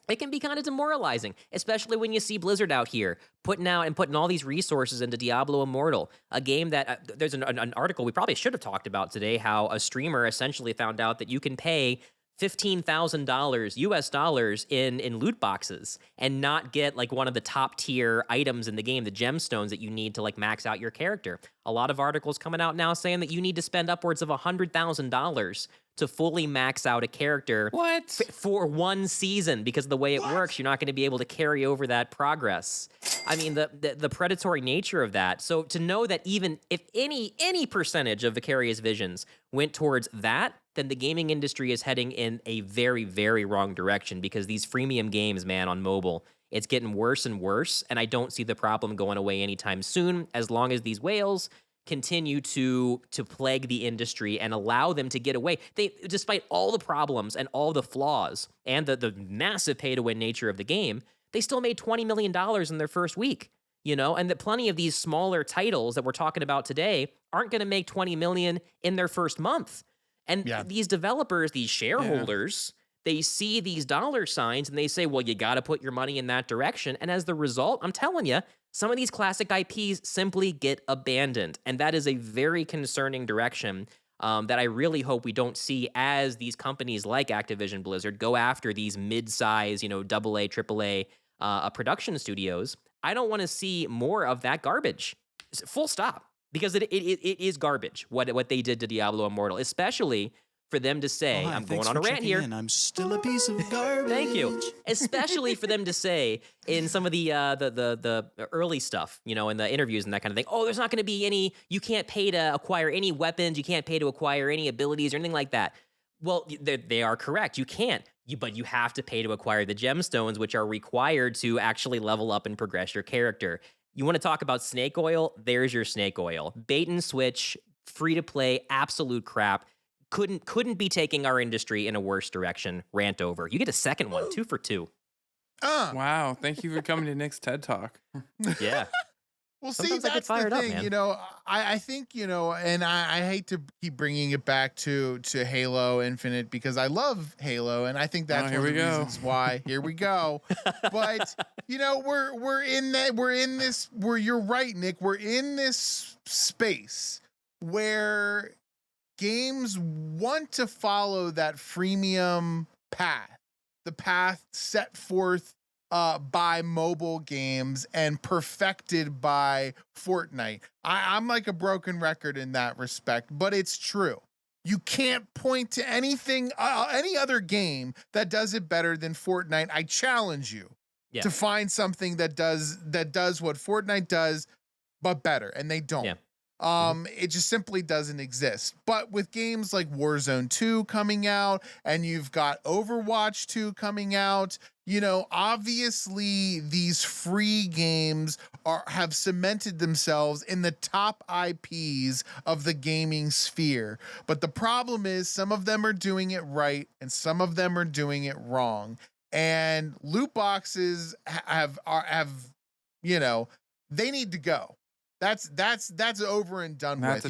It can be kind of demoralizing, especially when you see Blizzard out here putting all these resources into Diablo Immortal, a game that there's an article we probably should have talked about today, how a streamer essentially found out that you can pay $15,000 US dollars in loot boxes and not get like one of the top tier items in the game, the gemstones that you need to like max out your character. A lot of articles coming out now saying that you need to spend upwards of $100,000 to fully max out a character for one season, because of the way it works, you're not going to be able to carry over that progress. I mean, the predatory nature of that. So to know that even if any percentage of Vicarious Visions went towards that, then the gaming industry is heading in a very, very wrong direction, because these freemium games, man, on mobile, it's getting worse and worse, and I don't see the problem going away anytime soon, as long as these whales continue to plague the industry and allow them to get away. They, despite all the problems and all the flaws and the massive pay-to-win nature of the game, they still made $20 million in their first week, and that plenty of these smaller titles that we're talking about today aren't going to make $20 million in their first month. And these developers, these shareholders, they see these dollar signs and they say, well, you got to put your money in that direction. And as the result, I'm telling you, some of these classic IPs simply get abandoned. And that is a very concerning direction that I really hope we don't see as these companies like Activision Blizzard go after these mid-size, AA, AAA production studios. I don't want to see more of that garbage. Full stop. Because it is garbage, what they did to Diablo Immortal, especially for them to say, I'm going on a rant here. I'm still a piece of garbage. Thank you. Especially for them to say in some of the early stuff, in the interviews and that kind of thing, oh, there's not going to be any, you can't pay to acquire any weapons, you can't pay to acquire any abilities or anything like that. Well, they are correct. You can't. But you have to pay to acquire the gemstones, which are required to actually level up and progress your character. You want to talk about snake oil? There's your snake oil. Bait and switch, free to play, absolute crap. Couldn't be taking our industry in a worse direction. Rant over. You get a second one, 2 for 2. Wow. Thank you for coming to Nick's TED Talk. Yeah. Well, Sometimes see, I get that's fired the up, thing, man. I think, and I hate to keep bringing it back to Halo Infinite, because I love Halo, and I think that's one of the reasons why. Here we go. But, you're right, Nick, we're in this space where games want to follow that freemium path, the path set forth by mobile games and perfected by Fortnite. I'm like a broken record in that respect, but it's true. You can't point to anything, any other game that does it better than Fortnite. I challenge you to find something that does what Fortnite does, but better, and they don't. It just simply doesn't exist. But with games like Warzone 2 coming out, and you've got Overwatch 2 coming out, obviously these free games have cemented themselves in the top IPs of the gaming sphere. But the problem is, some of them are doing it right and some of them are doing it wrong. And loot boxes have they need to go. That's over and done with.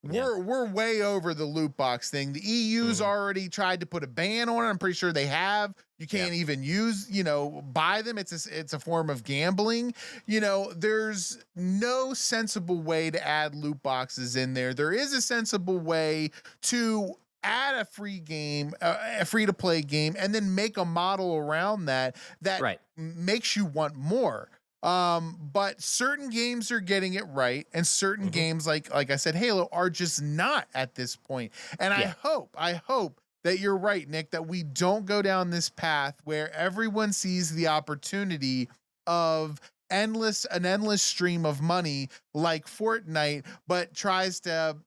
We're way over the loot box thing. The EU's already tried to put a ban on it. I'm pretty sure they have. You can't even buy them. It's a form of gambling. There's no sensible way to add loot boxes in there. There is a sensible way to add a free game, a free to play game, and then make a model around that makes you want more. But certain games are getting it right, and certain games like I said, Halo, are just not at this point. And I hope that you're right, Nick, that we don't go down this path where everyone sees the opportunity of an endless stream of money like Fortnite, but tries to,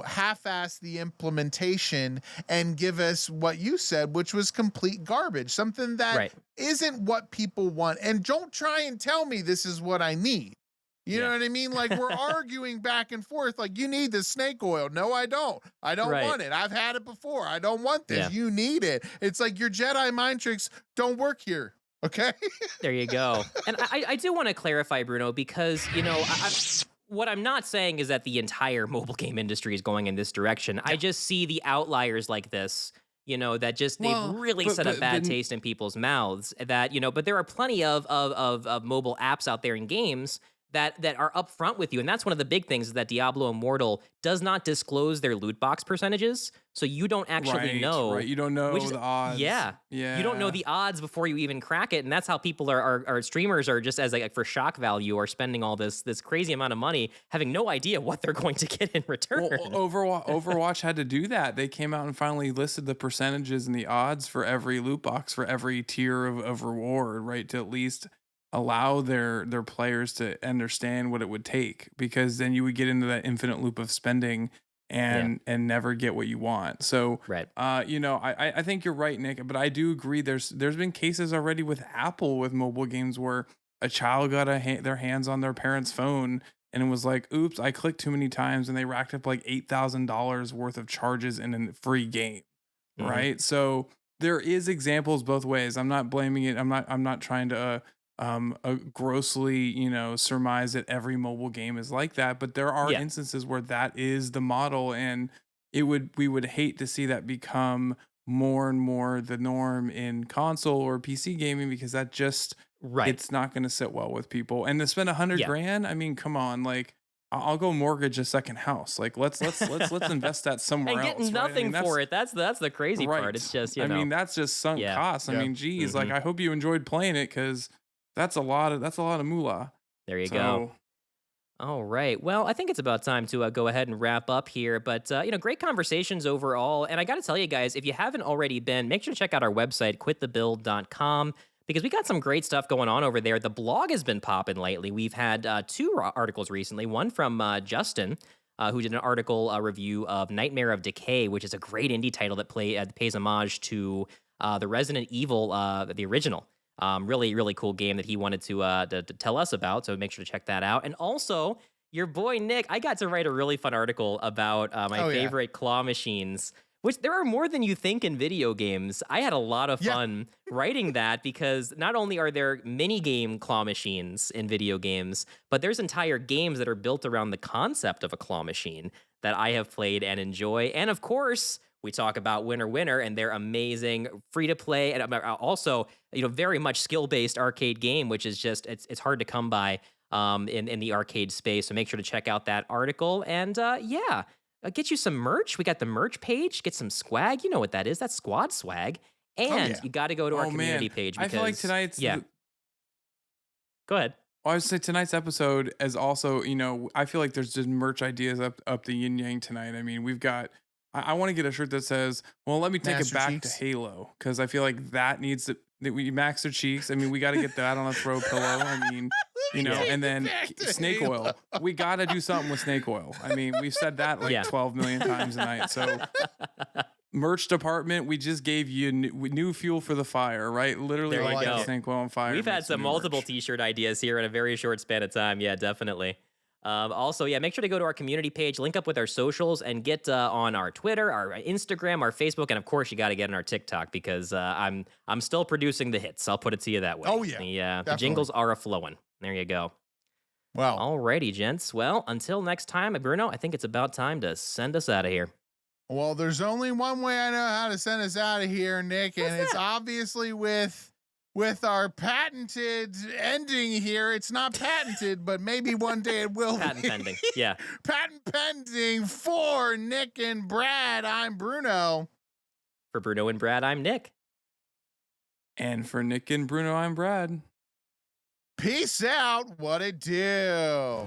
half-ass the implementation and give us what you said, which was complete garbage, something that isn't what people want. And don't try and tell me this is what I need. You know what I mean? Like, we're arguing back and forth. Like, you need the snake oil. No, I don't. I don't want it. I've had it before. I don't want this. Yeah. You need it. It's like your Jedi mind tricks don't work here. Okay? There you go. And I do want to clarify, Bruno, because, what I'm not saying is that the entire mobile game industry is going in this direction. Yeah. I just see the outliers like this, that just they've really set a bad taste in people's mouths. That, but there are plenty of mobile apps out there in games that are upfront with you. And that's one of the big things, is that Diablo Immortal does not disclose their loot box percentages. So you don't actually know. Right, you don't know the odds. Yeah. You don't know the odds before you even crack it. And that's how people are streamers are just as like for shock value are spending all this crazy amount of money, having no idea what they're going to get in return. Well, Overwatch had to do that. They came out and finally listed the percentages and the odds for every loot box, for every tier of reward, right? To at least allow their players to understand what it would take, because then you would get into that infinite loop of spending and never get what you want. So, I think you're right, Nick, but I do agree. There's been cases already with Apple with mobile games where a child got their hands on their parent's phone and it was like, oops, I clicked too many times, and they racked up like $8,000 worth of charges in a free game. Right. So there is examples both ways. I'm not blaming it. I'm not trying to, grossly, surmise that every mobile game is like that, but there are instances where that is the model, and we would hate to see that become more and more the norm in console or PC gaming, because that just it's not going to sit well with people. And to spend $100,000, I mean, come on, like, I'll go mortgage a second house. Like, let's invest that somewhere else. And get nothing for it. That's the crazy part. It's just I mean, that's just sunk costs. I mean, geez, like, I hope you enjoyed playing it, because that's a lot of moolah. There you go. All right. Well, I think it's about time to go ahead and wrap up here. But, great conversations overall. And I got to tell you guys, if you haven't already been, make sure to check out our website, quitthebuild.com, because we got some great stuff going on over there. The blog has been popping lately. We've had 2 articles recently, one from Justin, who did an article review of Nightmare of Decay, which is a great indie title that pays homage to the Resident Evil, the original. Really, really cool game that he wanted to tell us about. So make sure to check that out. And also, your boy Nick, I got to write a really fun article about my favorite claw machines, which there are more than you think in video games. I had a lot of fun writing that, because not only are there mini game claw machines in video games, but there's entire games that are built around the concept of a claw machine that I have played and enjoy. And of course, we talk about Winner Winner and their amazing free-to-play and also, very much skill-based arcade game, which is just, it's hard to come by in the arcade space. So make sure to check out that article. And get you some merch. We got the merch page. Get some swag. You know what that is. That's squad swag. And you got to go to our community page. Because, I feel like tonight's... Go ahead. Well, I would say tonight's episode is also, I feel like there's just merch ideas up the yin yang tonight. I mean, we've got... I want to get a shirt that says, well, let me take Master it back Cheeks. To Halo, because I feel like that needs to, we Master Cheeks. I mean, we got to get that on a throw pillow. I mean, and then snake Halo. Oil. We got to do something with snake oil. I mean, we've said that like 12 million times a night. So merch department, we just gave you new fuel for the fire, right? Literally like snake oil on fire. We've had some multiple t-shirt ideas here in a very short span of time. Yeah, definitely. Also, make sure to go to our community page, link up with our socials, and get on our Twitter, our Instagram, our Facebook, and of course, you got to get on our TikTok, because I'm still producing the hits. I'll put it to you that way. Oh yeah, the jingles are a-flowing. There you go. Well, alrighty, gents. Well, until next time, Bruno, I think it's about time to send us out of here. Well, there's only one way I know how to send us out of here, Nick, and it's obviously with our patented ending here. It's not patented, but maybe one day it will Patent be. pending, yeah. Patent pending for Nick and Brad. I'm Bruno. For Bruno and Brad, I'm Nick. And for Nick and Bruno, I'm Brad. Peace out. What it do?